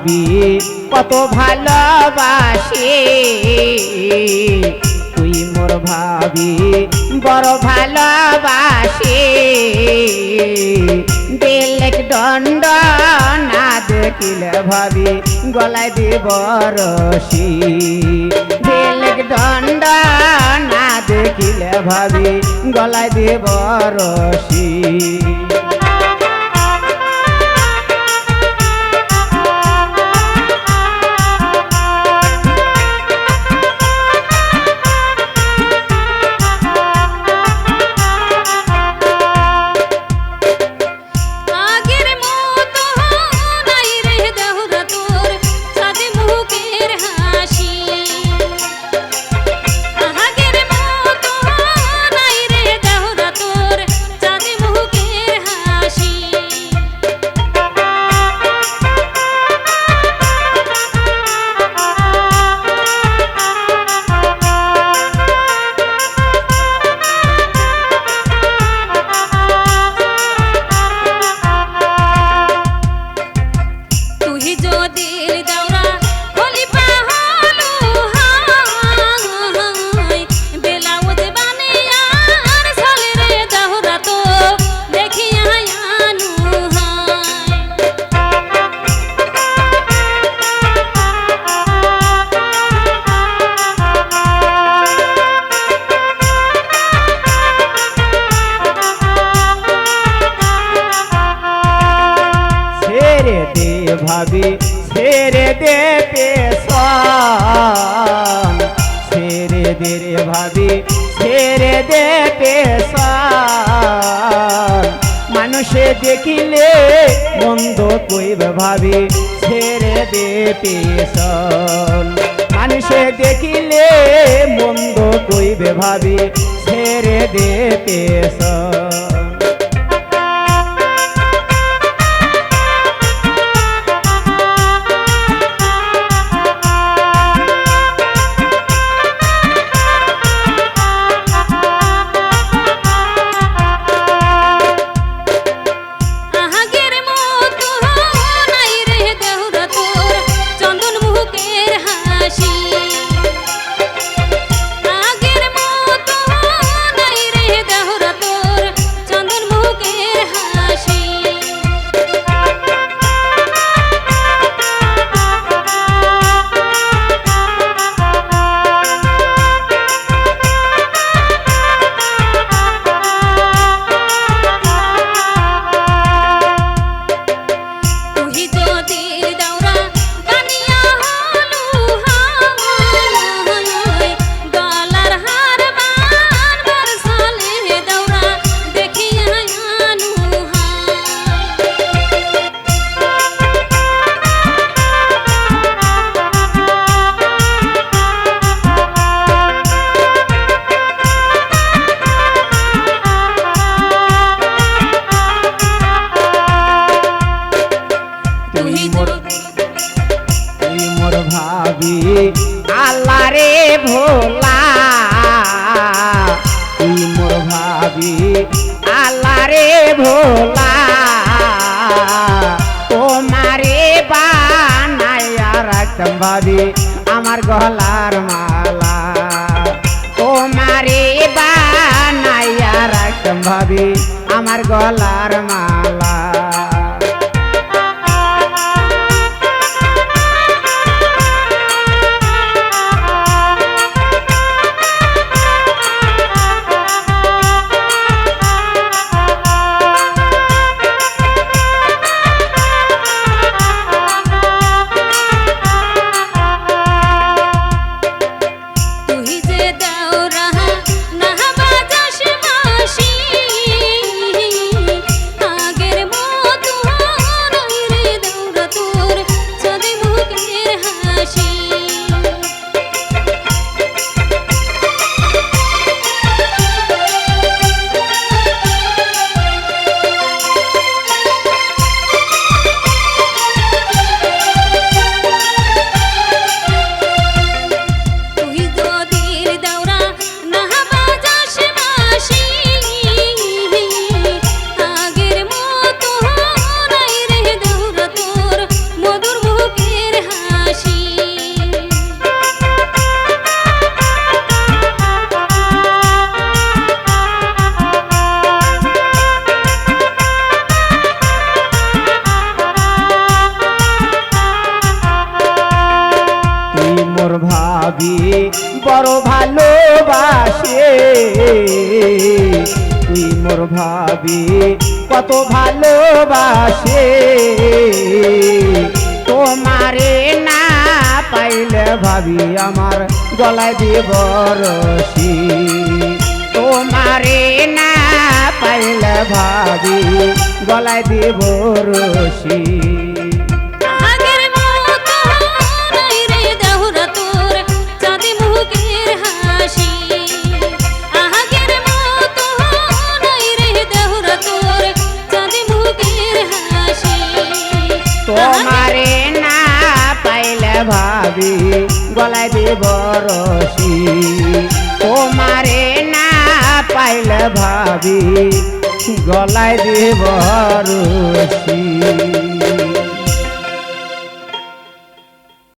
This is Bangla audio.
ভাবি কত ভালোবাসি, তুই মোর ভাবি বড় ভালোবাসি। বেলেক দণ্ড না দেখিলে ভাবি গলায় দিব রশি, বেলেক দণ্ড না দেখিলে ভাবি গলায় দিব রশি। ভাবি ছেড়ে দে পেশন, ছেড়ে দে রে ভাবি ছেড়ে দে পেশন। মানুষে দেখিলে মন্দ কইবে ভাবি ছেড়ে দে পেশন, মানুষে দেখিলে মন্দ কইবে ভাবি ছেড়ে দে পেশন। আল্লাহ রে ভোলা, তুই মোর ভাবি আল্লাহ রে ভোলা, তোমারে বানাইয়া রাখতাম ভাবি আমার গলার মালা, তোমারে বানাইয়া রাখতাম ভাবি আমার গলার মালা। আগের বড় ভালোবাসে তুই মোর ভাবি কত ভালোবাসে তোমারে না পাইলে ভাবি আমার গলায় দিব রশি তোমারে না পাইলে ভাবি গলায় দিব রশি তোমারে না পাইলে ভাবি গলায় দিব রশি তোমারে না পাইলে ভাবি গলায় দিব রশি